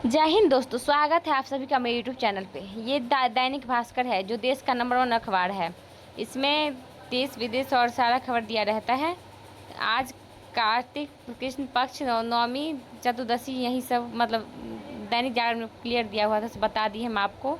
जय हिंद दोस्तों, स्वागत है आप सभी का मेरे यूट्यूब चैनल पे। ये दैनिक भास्कर है जो देश का नंबर 1 अखबार है। इसमें देश विदेश और सारा खबर दिया रहता है। आज कार्तिक कृष्ण पक्ष नवमी चतुर्दशी यही सब मतलब दैनिक जागरण में क्लियर दिया हुआ था, तो बता दी हम आपको।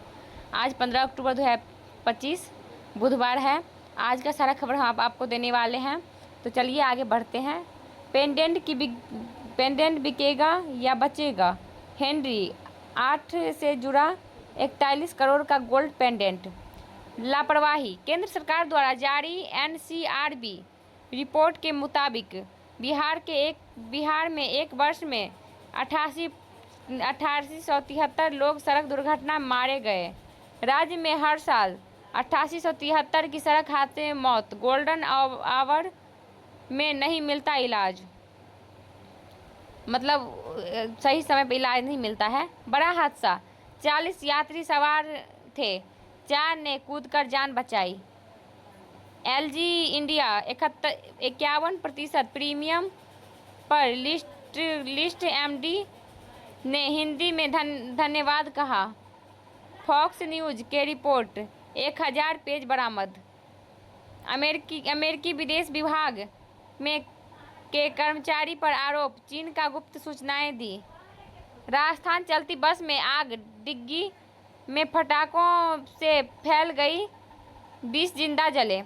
आज 15 अक्टूबर 2025 बुधवार है। आज का सारा खबर हम आपको देने वाले हैं, तो चलिए आगे बढ़ते हैं। पेंडेंट बिकेगा या बचेगा? हेनरी 8 से जुड़ा 41 करोड़ का गोल्ड पेंडेंट। लापरवाही। केंद्र सरकार द्वारा जारी एनसीआरबी रिपोर्ट के मुताबिक बिहार में एक वर्ष में 8873 लोग सड़क दुर्घटना में मारे गए। राज्य में हर साल 8873 की सड़क हादसे में मौत। गोल्डन आवर में नहीं मिलता इलाज, मतलब सही समय पर इलाज नहीं मिलता है। बड़ा हादसा, 40 यात्री सवार थे, 4 ने कूदकर जान बचाई। एलजी इंडिया 51% प्रीमियम पर लिस्ट एमडी ने हिंदी में धन्यवाद कहा। फॉक्स न्यूज के रिपोर्ट 1000 पेज बरामद। अमेरिकी विदेश विभाग में के कर्मचारी पर आरोप, चीन का गुप्त सूचनाएं दी। राजस्थान चलती बस में आग, डिग्गी में फटाकों से फैल गई, 20 जिंदा जले।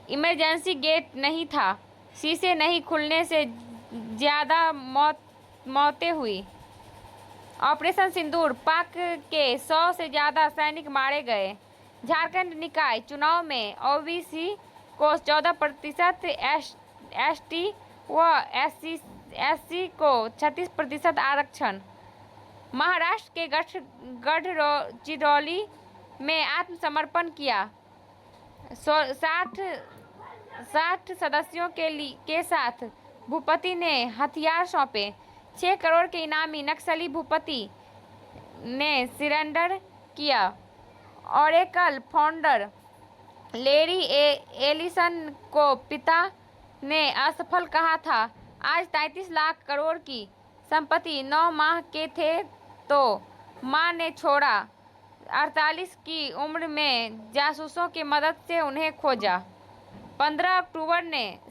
इमरजेंसी गेट नहीं था, शीशे नहीं खुलने से ज्यादा मौतें हुई। ऑपरेशन सिंदूर, पाक के 100 से ज्यादा सैनिक मारे गए। झारखंड निकाय चुनाव में ओबीसी को 14%, एसटी व एससी को 36% आरक्षण। महाराष्ट्र के गढ़चिरौली में आत्मसमर्पण किया। 60 सदस्यों के साथ भूपति ने हथियार सौंपे। 6 करोड़ के इनामी नक्सली भूपति ने सरेंडर किया। ओरेकल फाउंडर लेरी एलिसन को पिता ने असफल कहा था। आज 33 लाख करोड़ की संपत्ति 9 माह के थे तो मां ने छोड़ा। 48 की उम्र में जासूसों की मदद से उन्हें खोजा। 15 अक्टूबर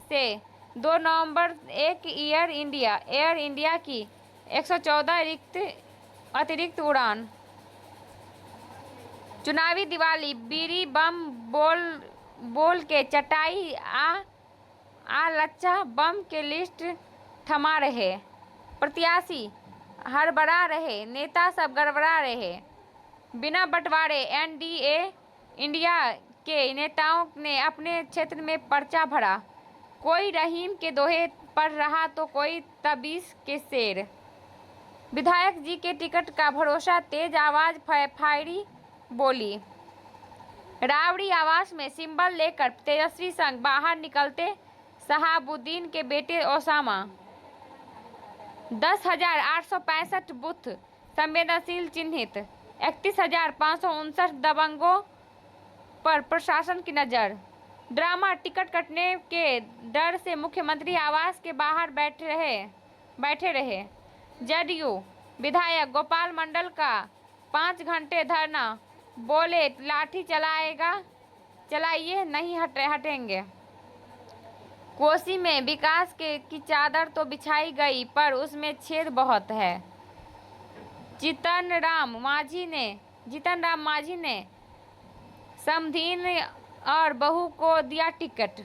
से 2 नवंबर एयर इंडिया की 114 अतिरिक्त उड़ान। चुनावी दिवाली, बीड़ी बम बोल के चटाई आ लच्चा बम के लिस्ट थमा रहे। प्रत्याशी हड़बड़ा रहे, नेता सब गड़बड़ा रहे। बिना बंटवारे एनडीए इंडिया के नेताओं ने अपने क्षेत्र में पर्चा भरा। कोई रहीम के दोहे पढ़ रहा तो कोई तबीस के शेर। विधायक जी के टिकट का भरोसा, तेज आवाज फायरी बोली। राबड़ी आवास में सिंबल लेकर तेजस्वी संग बाहर निकलते शहाबुद्दीन के बेटे ओसामा। 10,865 बूथ संवेदनशील चिन्हित। 31,559 दबंगों पर प्रशासन की नजर। ड्रामा, टिकट कटने के डर से मुख्यमंत्री आवास के बाहर बैठे रहे। जदयू विधायक गोपाल मंडल का 5 घंटे धरना, बोले लाठी चलाइए नहीं हटेंगे। कोसी में विकास की चादर तो बिछाई गई पर उसमें छेद बहुत है। जीतन राम मांझी ने समधीन और बहू को दिया टिकट।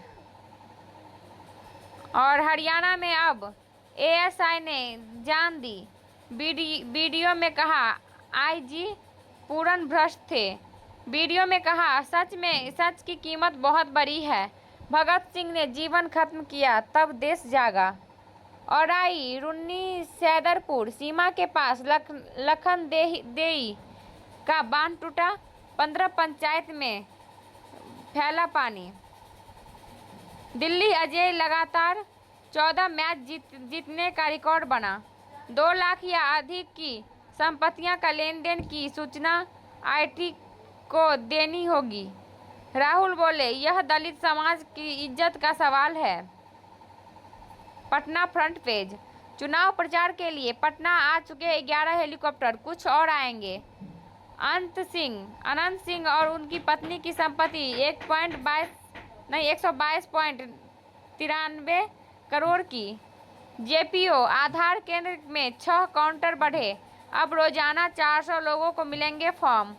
और हरियाणा में अब एएसआई ने जान दी। वीडियो में कहा आईजी पूर्ण भ्रष्ट थे। वीडियो में कहा सच की कीमत बहुत बड़ी है। भगत सिंह ने जीवन खत्म किया तब देश जागा। औराई रुन्नी सैदरपुर सीमा के पास लखनदेई का बांध टूटा। 15 पंचायत में फैला पानी। दिल्ली अजय लगातार 14 मैच जीतने का रिकॉर्ड बना। 2 लाख या अधिक की संपत्तियां का लेन देन की सूचना आईटी को देनी होगी। राहुल बोले यह दलित समाज की इज्जत का सवाल है। Patna front page. चुनाव प्रचार के लिए पटना आ चुके 11 हेलीकॉप्टर, कुछ और आएंगे। अनंत सिंह और उनकी पत्नी की संपत्ति 122.93 करोड़ की। जेपीओ आधार केंद्र में 6 काउंटर बढ़े, अब रोजाना 400 लोगों को मिलेंगे फॉर्म।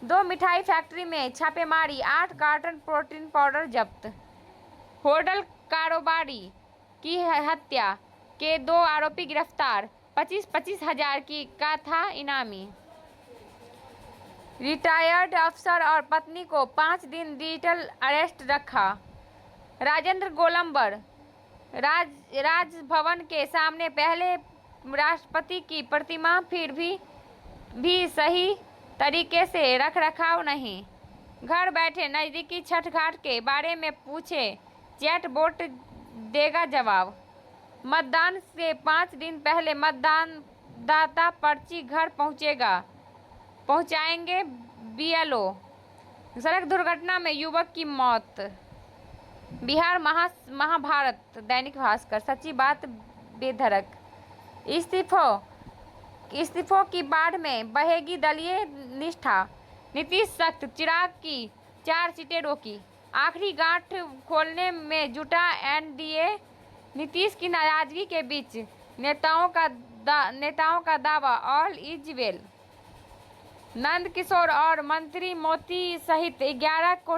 2 मिठाई फैक्ट्री में छापेमारी, 8 कार्टन प्रोटीन पाउडर जब्त। होटल कारोबारी की हत्या के 2 आरोपी गिरफ्तार, 25-25 हजार का था इनामी। रिटायर्ड अफसर और पत्नी को 5 दिन डिजिटल अरेस्ट रखा। राजेंद्र गोलंबर राजभवन के सामने पहले राष्ट्रपति की प्रतिमा, फिर भी सही तरीके से रखरखाव नहीं। घर बैठे नजदीकी छठ घाट के बारे में पूछे, चैटबॉट देगा जवाब। मतदान से 5 दिन पहले मतदाता पर्ची घर पहुंचाएंगे बीएलओ। सड़क दुर्घटना में युवक की मौत। बिहार महाभारत। दैनिक भास्कर। सच्ची बात बेधड़क। इस्तीफों की बाढ़ में बहेगी दलीय निष्ठा, नीतीश सख्त, चिराग की 4 सीटें रोकी। आखिरी गांठ खोलने में जुटा एनडीए, नीतीश की नाराजगी के बीच नेताओं का दावा, all is well. Nand Kishore और मंत्री मोती सहित 11 का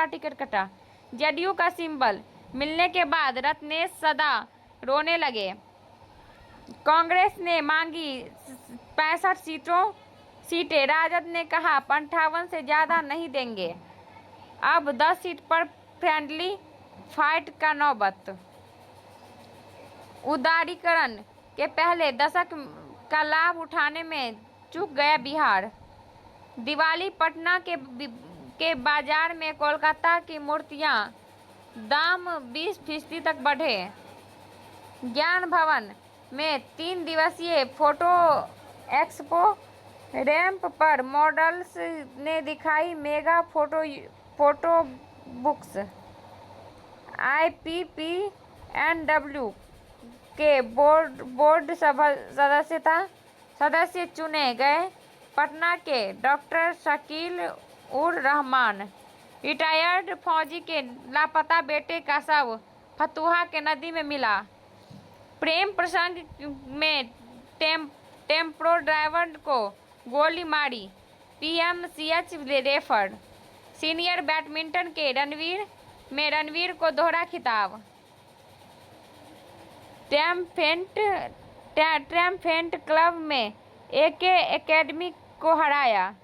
टिकट कटा। जदयू का सिंबल मिलने के बाद रत्नेश सदा रोने लगे। कांग्रेस ने मांगी 65 सीटें, राजद ने कहा 58 से ज्यादा नहीं देंगे। अब 10 सीट पर फ्रेंडली फाइट का नौबत। उदारीकरण के पहले दशक का लाभ उठाने में चूक गया बिहार। दिवाली पटना के बाजार में कोलकाता की मूर्तियां, दाम 20% तक बढ़े। ज्ञान भवन में 3 दिवसीय फोटो एक्सपो, रैंप पर मॉडल्स ने दिखाई मेगा फोटो बुक्स। IPPNW के बोर्ड सदस्य चुने गए पटना के डॉक्टर शकील उर रहमान। रिटायर्ड फौजी के लापता बेटे का शव फतुहा के नदी में मिला। प्रेम प्रसंग में टेम्पो ड्राइवर को गोली मारी, PMCH रेफर। सीनियर बैडमिंटन के रणवीर को दोहरा खिताब। ट्रैम्फेंट क्लब में AK एकेडमी को हराया।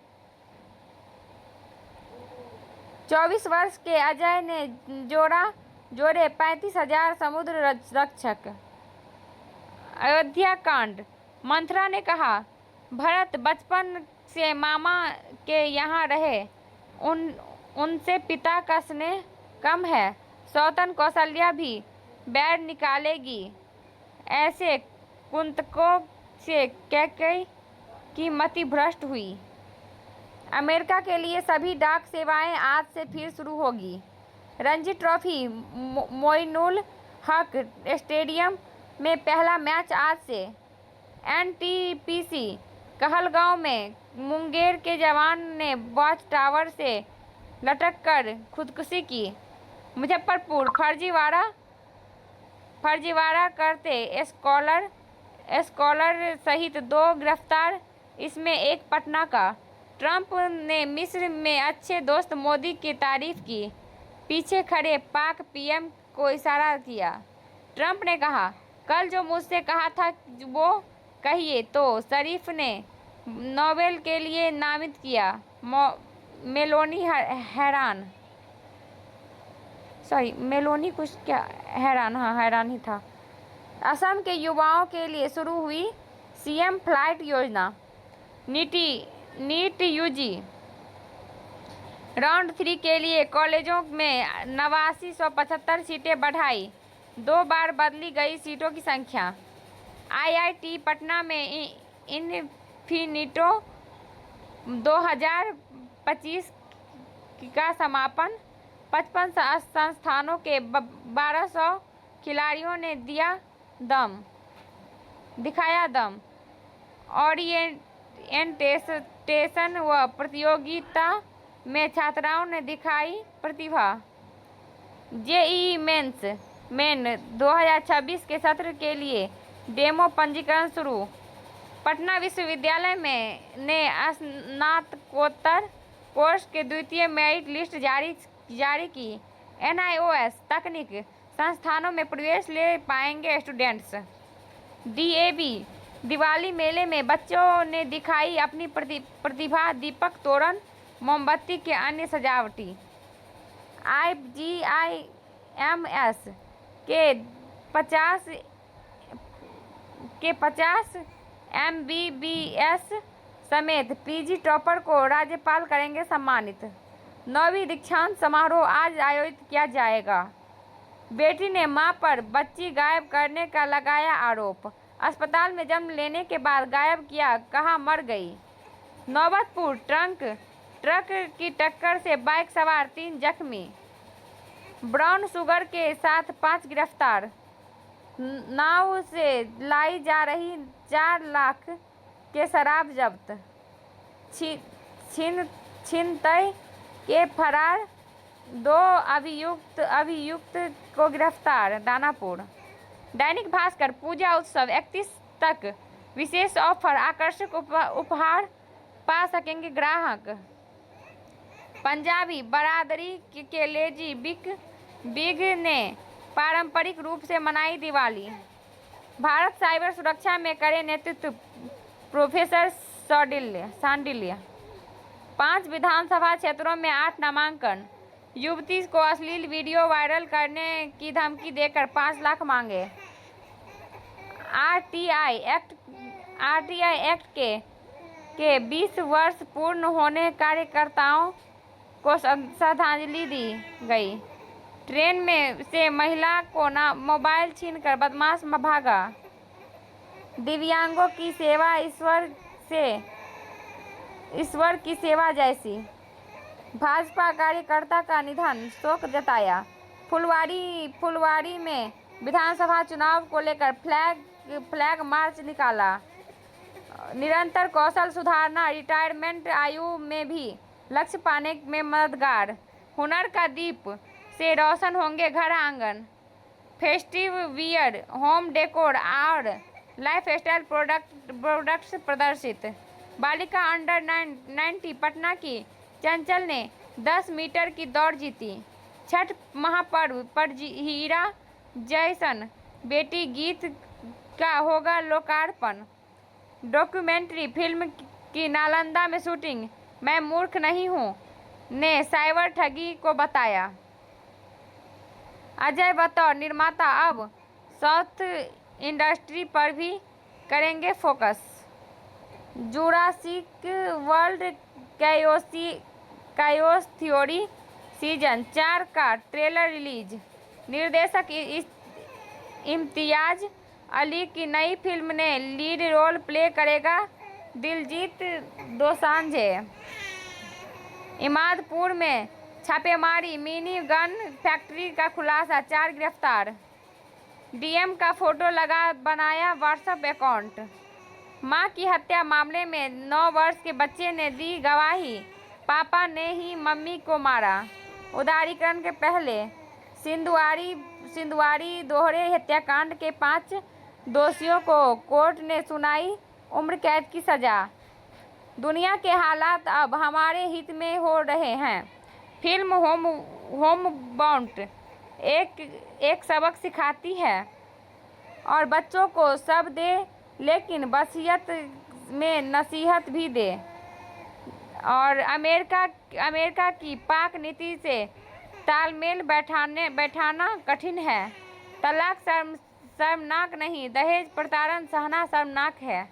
24 वर्ष के अजय ने जोड़े 35,000 समुद्र रक्षक। अयोध्या कांड। मंथरा ने कहा, भरत बचपन से मामा के यहाँ रहे, उनसे पिता का स्नेह कम है। सौतन कौशल्या भी बैर निकालेगी। ऐसे कुंतकों से कैकेयी की मति भ्रष्ट हुई। अमेरिका के लिए सभी डाक सेवाएं आज से फिर शुरू होगी। रणजी ट्रॉफी मोइनुल हक स्टेडियम में पहला मैच आज से। NTPC कहलगांव में मुंगेर के जवान ने वॉच टावर से लटककर खुदकुशी की। मुजफ्फरपुर फर्जीवाड़ा करते स्कॉलर सहित 2 गिरफ्तार, इसमें एक पटना का। ट्रंप ने मिस्र में अच्छे दोस्त मोदी की तारीफ की, पीछे खड़े पाक PM को इशारा किया। ट्रंप ने कहा, कल जो मुझसे कहा था वो कहिए तो शरीफ ने नोबेल के लिए नामित किया। मेलोनी हैरान ही था। असम के युवाओं के लिए शुरू हुई CM फ्लाइट योजना। नीट UG राउंड 3 के लिए कॉलेजों में 8975 सीटें बढ़ाई, 2 बार बदली गई सीटों की संख्या। IIT पटना में इन्फिनिटो 2025 का समापन। 55 संस्थानों के 1200 खिलाड़ियों ने दिया दम। ओरिएंटेशन व प्रतियोगिता में छात्राओं ने दिखाई प्रतिभा। जेईई मेन 2026 के सत्र के लिए डेमो पंजीकरण शुरू। पटना विश्वविद्यालय ने स्नातकोत्तर कोर्स के द्वितीय मेरिट लिस्ट जारी की। एनआईओएस तकनीक संस्थानों में प्रवेश ले पाएंगे स्टूडेंट्स। डीएवी दिवाली मेले में बच्चों ने दिखाई अपनी प्रतिभा। दीपक तोरण, मोमबत्ती के अन्य सजावटी। आईजीआईएमएस के 50 एमबीबीएस समेत पीजी टॉपर को राज्यपाल करेंगे सम्मानित। 9वीं दीक्षांत समारोह आज आयोजित किया जाएगा। बेटी ने मां पर बच्ची गायब करने का लगाया आरोप। अस्पताल में जन्म लेने के बाद गायब किया, कहा मर गई। नौबतपुर ट्रक की टक्कर से बाइक सवार 3 जख्मी। ब्राउन शुगर के साथ 5 गिरफ्तार। नाव से लाई जा रही 4 लाख के शराब जब्त। छिनतई के फरार 2 अभियुक्त को गिरफ्तार। दानापुर। दैनिक भास्कर पूजा उत्सव 31 तक विशेष ऑफर, आकर्षक उपहार पा सकेंगे ग्राहक। पंजाबी बरादरी के लेडी बिग ने पारंपरिक रूप से मनाई दिवाली। भारत साइबर सुरक्षा में करे नेतृत्व, प्रोफेसर सांडिल्य। 5 विधानसभा क्षेत्रों में 8 नामांकन। युवती को अश्लील वीडियो वायरल करने की धमकी देकर 5 लाख मांगे। आरटीआई एक्ट के 20 वर्ष पूर्ण होने कार्यकर्ताओं को श्रद्धांजलि दी गई। ट्रेन में से महिला को मोबाइल छीनकर बदमाश भागा। दिव्यांगों की सेवा ईश्वर की सेवा जैसी। भाजपा कार्यकर्ता का निधन, शोक जताया। फुलवारी में विधानसभा चुनाव को लेकर फ्लैग मार्च निकाला। निरंतर कौशल सुधारना रिटायरमेंट आयु में भी लक्ष्य पाने में मददगार। हुनर का दीप से रोशन होंगे घर आंगन। फेस्टिव वियर, होम डेकोर और लाइफस्टाइल प्रोडक्ट्स प्रदर्शित। बालिका अंडर 90 पटना की चंचल ने 10 मीटर की दौड़ जीती। छठ महापर्व पर हीरा जैसन बेटी गीत का होगा लोकार्पण। डॉक्यूमेंट्री फिल्म की नालंदा में शूटिंग, मैं मूर्ख नहीं हूँ ने साइबर ठगी को बताया। अजय बतौर निर्माता अब साउथ इंडस्ट्री पर भी करेंगे focus. Jurassic world chaos theory season 4 का ट्रेलर रिलीज। निर्देशक इम्तियाज अली की नई फिल्म में लीड रोल प्ले करेगा दिलजीत दोसांझ। इमादपुर में छापेमारी, मिनी गन फैक्ट्री का खुलासा, 4 गिरफ्तार। डीएम का फोटो लगा बनाया व्हाट्सएप अकाउंट। मां की हत्या मामले में 9 वर्ष के बच्चे ने दी गवाही, पापा ने ही मम्मी को मारा। उदारीकरण के पहले सिंधुआड़ी दोहरे हत्याकांड के 5 दोषियों को कोर्ट ने सुनाई उम्र कैद की सजा। दुनिया के हालात अब हमारे हित में हो रहे हैं। फिल्म होमबाउंड एक सबक सिखाती है और बच्चों को सब दे, लेकिन वसीयत में नसीहत भी दे। और अमेरिका की पाक नीति से तालमेल बैठाना कठिन है। तलाक शर्मनाक नहीं, दहेज प्रताड़ना सहना शर्मनाक है।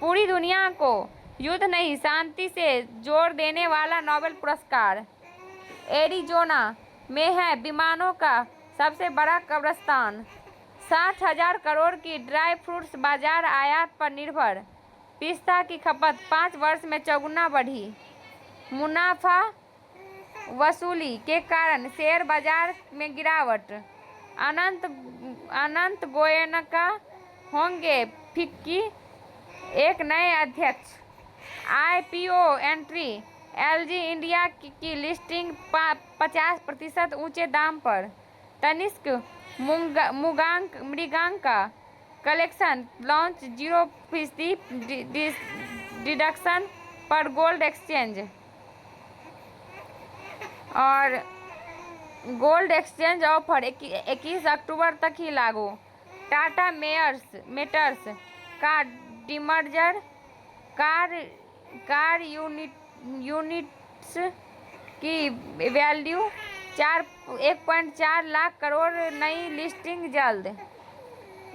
पूरी दुनिया को युद्ध नहीं शांति से जोड़ देने वाला नोबेल पुरस्कार। एरिजोना में है विमानों का सबसे बड़ा कब्रिस्तान। 60,000 करोड़ की ड्राई फ्रूट्स बाजार आयात पर निर्भर। पिस्ता की खपत 5 वर्ष में चौगुना बढ़ी। मुनाफा वसूली के कारण शेयर बाजार में गिरावट। अनंत गोयनका होंगे फिक्की एक नए अध्यक्ष। आईपीओ एंट्री, एलजी इंडिया की लिस्टिंग 50% ऊंचे दाम पर। तनिष्क मृगांक का कलेक्शन लॉन्च 0% डिडक्शन पर गोल्ड एक्सचेंज। और गोल्ड एक्सचेंज ऑफर 21 अक्टूबर तक ही लागू। टाटा मेटर्स का डिमर्जर, कार यूनिट्स की वैल्यू 1.4 लाख करोड़, नई लिस्टिंग जल्द।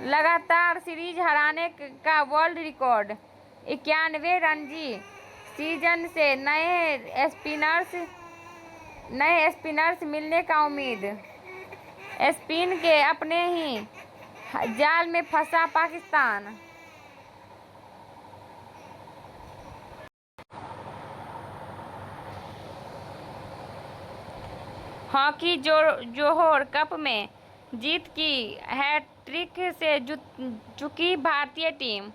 लगातार सीरीज हराने का वर्ल्ड रिकॉर्ड। 91 रणजी सीजन से नए स्पिनर्स मिलने का उम्मीद। स्पिन के अपने ही जाल में फंसा पाकिस्तान। हॉकी जोहोर कप में जीत की हैट्रिक से चुकी भारतीय टीम।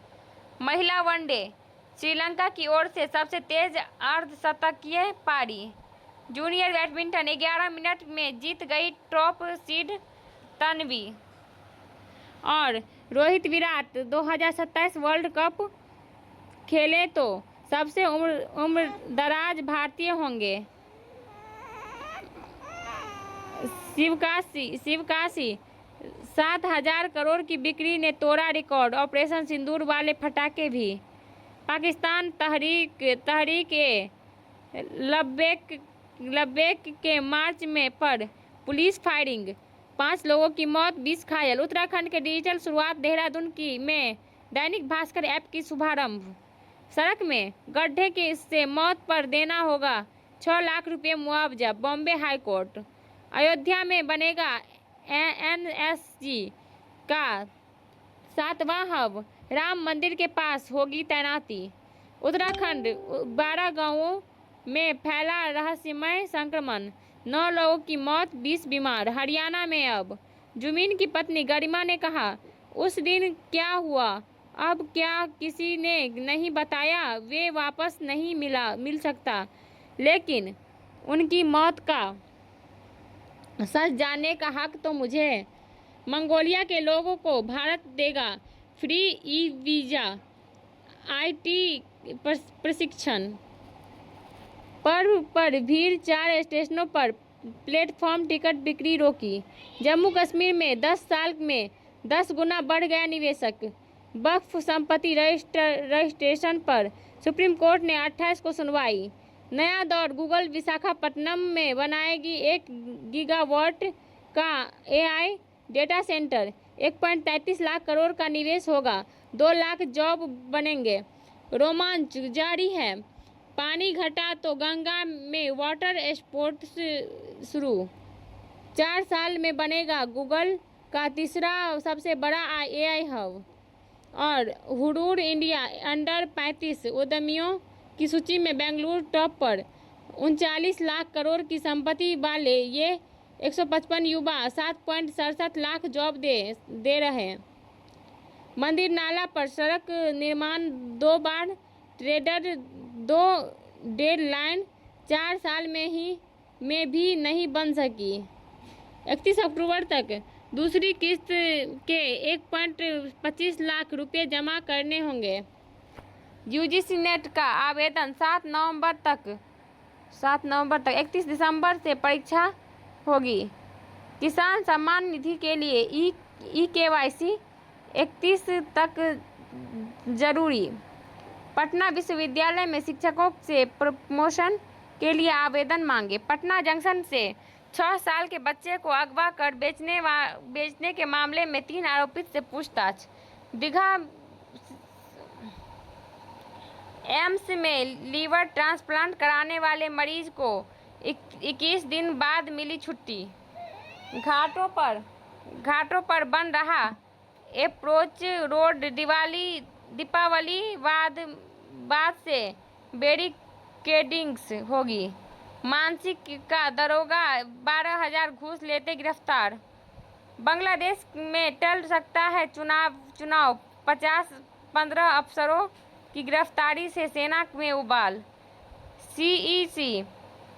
महिला वनडे, श्रीलंका की ओर से सबसे तेज अर्धशतकीय पारी। जूनियर बैडमिंटन 11 मिनट में जीत गई टॉप सीड तन्वी। और रोहित विराट 2027 वर्ल्ड कप खेले तो सबसे उम्रदराज भारतीय होंगे। शिवकाशी 7,000 करोड़ की बिक्री ने तोड़ा रिकॉर्ड। ऑपरेशन सिंदूर वाले पटाखे भी। पाकिस्तान तहरीक ए लब्बैक के मार्च में पर पुलिस फायरिंग, 5 लोगों की मौत, 20 घायल। उत्तराखंड के डिजिटल शुरुआत, देहरादून में दैनिक भास्कर ऐप की शुभारंभ। सड़क में गड्ढे से मौत पर देना होगा 6 लाख रुपये मुआवजा, बॉम्बे हाई कोर्ट। अयोध्या में बनेगा एनएसजी का 7वां हब, राम मंदिर के पास होगी तैनाती। उत्तराखंड 12 गांवों में फैला रहस्यमय संक्रमण, 9 लोगों की मौत, 20 बीमार। हरियाणा में अब जुमीन की पत्नी गरिमा ने कहा, उस दिन क्या हुआ अब क्या किसी ने नहीं बताया, वे वापस नहीं मिल सकता, लेकिन उनकी मौत का सच जानने का हक तो मुझे है। मंगोलिया के लोगों को भारत देगा फ्री ई वीजा। आईटी प्रशिक्षण पर्व पर भीड़, 4 स्टेशनों पर प्लेटफॉर्म टिकट बिक्री रोकी। जम्मू कश्मीर में 10 साल में 10 गुना बढ़ गया निवेशक। वक्फ संपत्ति रजिस्ट्रेशन पर सुप्रीम कोर्ट ने 28 को सुनवाई। नया दौर, गूगल विशाखापट्टनम में बनाएगी 1 गीगावाट का AI data centre. 1.33 lakh crore का निवेश होगा, 2 लाख जॉब बनेंगे। रोमांच जारी है, पानी घटा तो गंगा में वाटर स्पोर्ट्स शुरू। 4 साल में बनेगा गूगल का तीसरा सबसे बड़ा एआई हब। और हुडूर इंडिया अंडर 35 उद्यमियों की सूची में बेंगलुरु टॉप पर। 39 लाख करोड़ की संपत्ति वाले ये 155 युवा 7.67 लाख जॉब दे रहे। मंदिर नाला पर सड़क निर्माण 2 बार टेंडर, 2 डेडलाइन 4 साल में भी नहीं बन सकी। 31 अक्टूबर तक दूसरी किस्त के 1.25 लाख रुपए जमा करने होंगे। यूजीसी नेट का आवेदन 7 नवंबर तक 31 दिसंबर से परीक्षा होगी। किसान सम्मान निधि के लिए ई केवाईसी 31 तक जरूरी। पटना विश्वविद्यालय में शिक्षकों से प्रमोशन के लिए आवेदन मांगे। पटना जंक्शन से 6 साल के बच्चे को अगवा कर बेचने के मामले में 3 आरोपित से पूछताछ। दीघा एम्स में लीवर ट्रांसप्लांट कराने वाले मरीज को 21 दिन बाद मिली छुट्टी। घाटों पर बन रहा अप्रोच रोड, दीपावली बाद से बैरिकेडिंग्स होगी। मानसिक का दरोगा 12,000 घूस लेते गिरफ्तार। बांग्लादेश में टल सकता है चुनाव 50-15 अफसरों की गिरफ्तारी से सेना में उबाल। सीईसी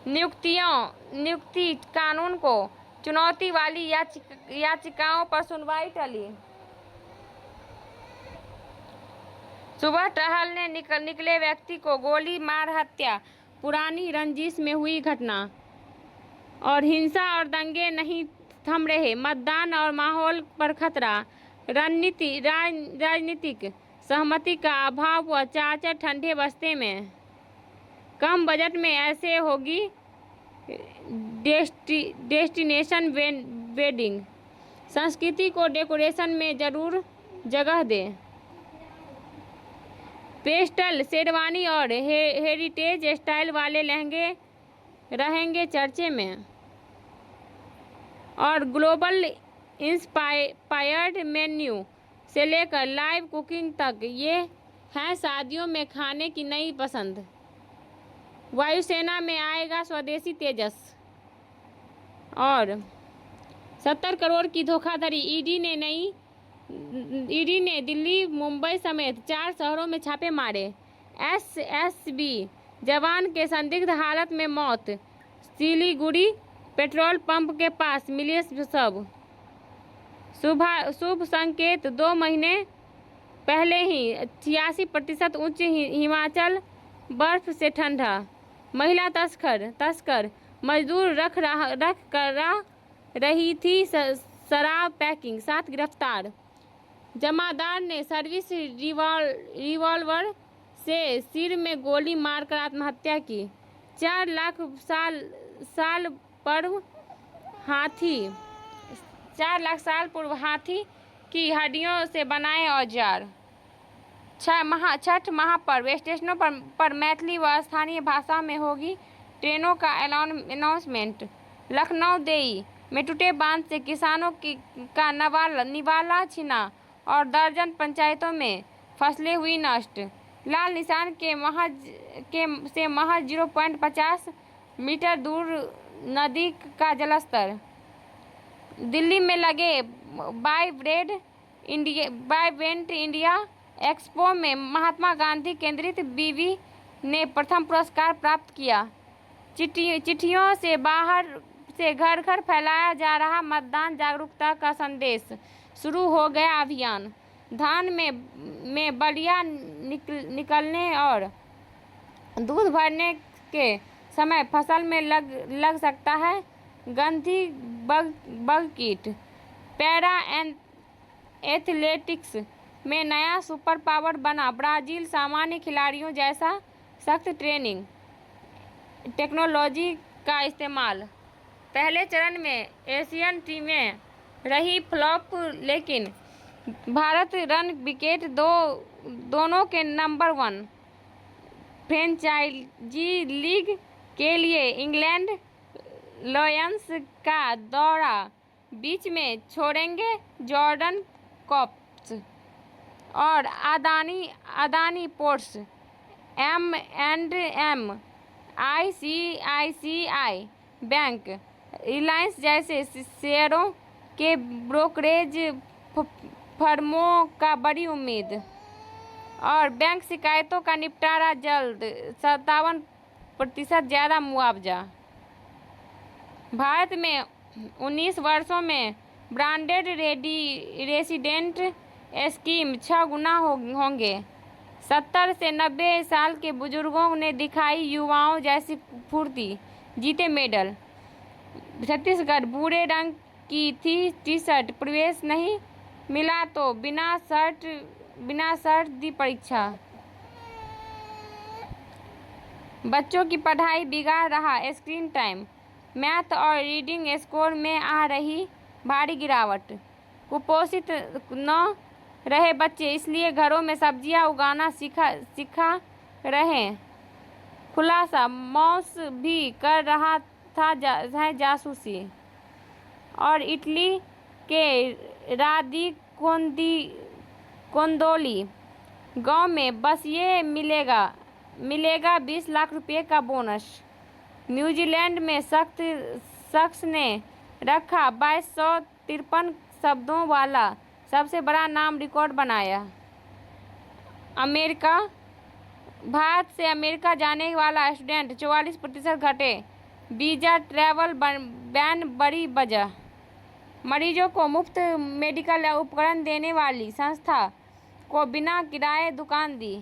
नियुक्ति कानून को चुनौती वाली याचिकाओं पर सुनवाई टली। सुबह टहलने निकले व्यक्ति को गोली मार हत्या, पुरानी रंजिश में हुई घटना। और हिंसा और दंगे नहीं थम रहे, मतदान और माहौल पर खतरा। राजनीतिक सहमति का अभाव व चाचर ठंडे बस्ते में। कम बजट में ऐसे होगी डेस्टिनेशन वेडिंग। संस्कृति को डेकोरेशन में जरूर जगह दें। पेस्टल शेरवानी और हेरिटेज स्टाइल वाले लहंगे रहेंगे चर्चे में। और ग्लोबल इंस्पायर्ड मेन्यू से लेकर लाइव कुकिंग तक, ये है शादियों में खाने की नई पसंद। वायुसेना में आएगा स्वदेशी तेजस। और 70 करोड़ की धोखाधड़ी, ईडी ने दिल्ली, मुंबई समेत 4 शहरों में छापे मारे। एसएसबी जवान के संदिग्ध हालत में मौत। सिलीगुड़ी पेट्रोल पंप के पास मिले शव। शुभ संकेत, 2 महीने पहले ही 86% उच्च हिमाचल बर्फ से ठंडा। महिला तस्कर मजदूर रख रही थी शराब पैकिंग, 7 गिरफ्तार। जमादार ने सर्विस रिवॉल्वर से सिर में गोली मारकर आत्महत्या की। 4 लाख साल पूर्व हाथी की हड्डियों से बनाए औजार। छठ महापर्व, स्टेशनों पर मैथिली व स्थानीय भाषा में होगी ट्रेनों का अनाउंसमेंट। लखनऊ देई में टूटे बांध से किसानों का निवाला छिना और दर्जन पंचायतों में फसलें हुई नष्ट। लाल निशान से महज 0.50 मीटर दूर नदी का जलस्तर। दिल्ली में लगे वाइब्रेंट इंडिया एक्सपो में महात्मा गांधी केंद्रित बीवी ने प्रथम पुरस्कार प्राप्त किया। चिट्ठियों से बाहर से घर घर फैलाया जा रहा मतदान जागरूकता का संदेश। शुरू हो गया अभियान। धान में बलिया निकलने और दूध भरने के समय फसल में लग सकता है गंधी बग कीट। पैरा एथलेटिक्स में नया सुपर पावर बना ब्राजील। सामान्य खिलाड़ियों जैसा सख्त ट्रेनिंग, टेक्नोलॉजी का इस्तेमाल। पहले चरण में एशियन टीमें रही फ्लॉप, लेकिन भारत रन विकेट दोनों के नंबर 1। फ्रेंचाइजी लीग के लिए इंग्लैंड लायंस का दौरा, बीच में छोड़ेंगे जॉर्डन कॉप्स। और Adani ports, M&M, ICICI bank, Reliance जैसे शेयरों के ब्रोकरेज फर्मों का बड़ी उम्मीद। और बैंक शिकायतों का निपटारा जल्द, 57% ज़्यादा मुआवजा। भारत में 19 वर्षों में ब्रांडेड रेसिडेंट स्कीम 6 गुना होंगे। 70 से 90 साल के बुजुर्गों ने दिखाई युवाओं जैसी फुर्ती, जीते मेडल। छत्तीसगढ़, भूरे रंग की थी टी-शर्ट, प्रवेश नहीं मिला तो बिना शर्ट दी परीक्षा। बच्चों की पढ़ाई बिगाड़ रहा स्क्रीन टाइम। मैथ और रीडिंग स्कोर में आ रही भारी गिरावट। कुपोषित न रहे बच्चे, इसलिए घरों में सब्जियां उगाना सीखा रहें। खुलासा, मौस भी कर रहा था जासूसी। और इटली के रादी कोंदोली गांव में बस ये मिलेगा 20 लाख रुपए का बोनस। न्यूजीलैंड में शख्स ने रखा 2253 शब्दों वाला सबसे बड़ा नाम रिकॉर्ड बनाया। अमेरिका भारत से अमेरिका जाने वाला स्टूडेंट 44% घटे। वीजा ट्रैवल बैन बड़ी वजह। मरीजों को मुफ्त मेडिकल उपकरण देने वाली संस्था को बिना किराए दुकान दी।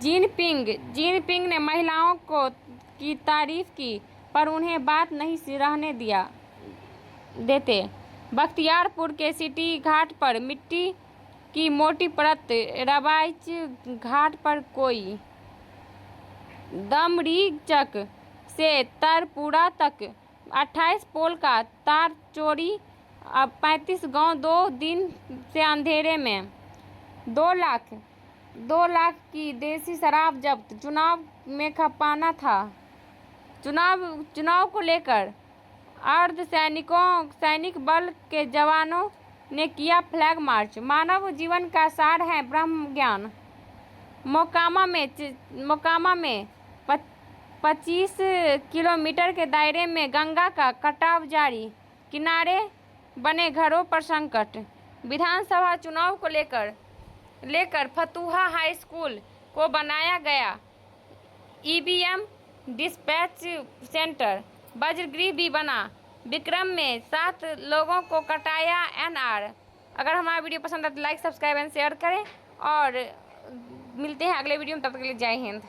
जिनपिंग ने महिलाओं को की तारीफ की पर उन्हें बात नहीं रहने देते। बख्तियारपुर के सिटी घाट पर मिट्टी की मोटी परत। रवाइच घाट पर कोई। दमरीचक से तरपुरा तक 28 पोल का तार चोरी। अब 35 गांव 2 दिन से अंधेरे में। 2 लाख की देसी शराब जब्त। चुनाव में खपाना था। चुनाव को लेकर सैनिक बल के जवानों ने किया फ्लैग मार्च। मानव जीवन का सार है ब्रह्म ज्ञान। मोकामा में 25 किलोमीटर के दायरे में गंगा का कटाव जारी। किनारे बने घरों पर संकट। विधानसभा चुनाव को लेकर फतुहा हाई स्कूल को बनाया गया ईवीएम डिस्पैच सेंटर। वज्रगृह भी बना। विक्रम में 7 लोगों को कटाया एनआर। अगर हमारा वीडियो पसंद आए तो लाइक, सब्सक्राइब एंड शेयर करें और मिलते हैं अगले वीडियो में। तब तक के लिए जय हिंद।